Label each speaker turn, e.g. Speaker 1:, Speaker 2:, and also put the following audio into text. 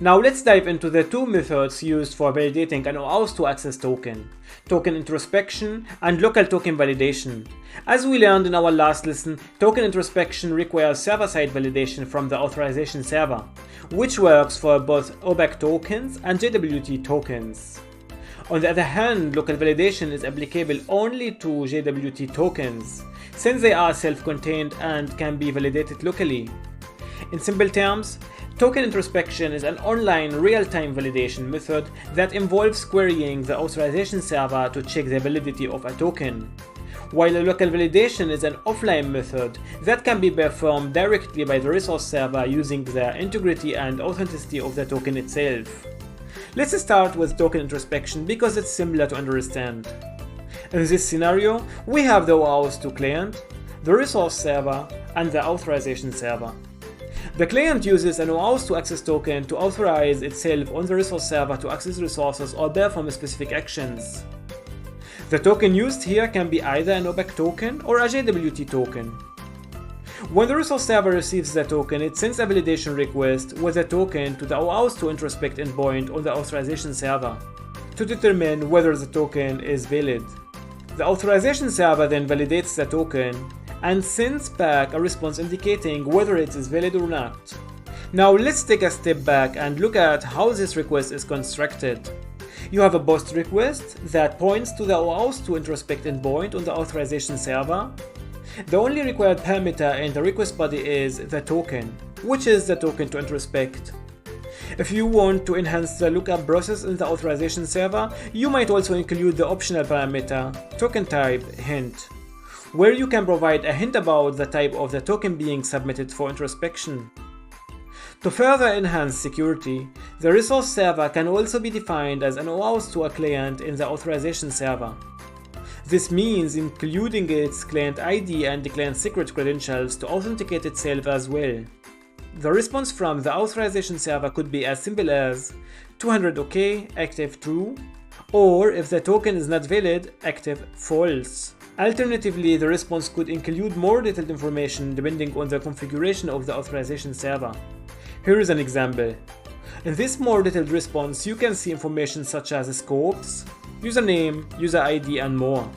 Speaker 1: Now let's dive into the two methods used for validating an OAuth 2 access token: token introspection and local token validation. As we learned in our last lesson, token introspection requires server-side validation from the authorization server, which works for both OBAC tokens and JWT tokens. On the other hand, local validation is applicable only to JWT tokens, since they are self-contained and can be validated locally. In simple terms, token introspection is an online real-time validation method that involves querying the authorization server to check the validity of a token, while a local validation is an offline method that can be performed directly by the resource server using the integrity and authenticity of the token itself. Let's start with token introspection because it's simpler to understand. In this scenario, we have the OAuth 2 client, the resource server, and the authorization server. The client uses an OAuth 2 access token to authorize itself on the resource server to access resources or perform specific actions. The token used here can be either an OBAC token or a JWT token. When the resource server receives the token, it sends a validation request with the token to the OAuth 2 Introspect endpoint on the authorization server to determine whether the token is valid. The authorization server then validates the token and sends back a response indicating whether it is valid or not. Now let's take a step back and look at how this request is constructed. You have a POST request that points to the OAuth 2 Introspect endpoint on the authorization server. The only required parameter in the request body is the token, which is the token to introspect. If you want to enhance the lookup process in the authorization server, you might also include the optional parameter token type hint, where you can provide a hint about the type of the token being submitted for introspection. To further enhance security, the resource server can also be defined as an OAuth 2 client in the authorization server. This means including its client ID and the client secret credentials to authenticate itself as well. The response from the authorization server could be as simple as 200 OK, active true, or if the token is not valid, active false. Alternatively, the response could include more detailed information depending on the configuration of the authorization server. Here is an example. In this more detailed response, you can see information such as scopes, username, user ID, and more.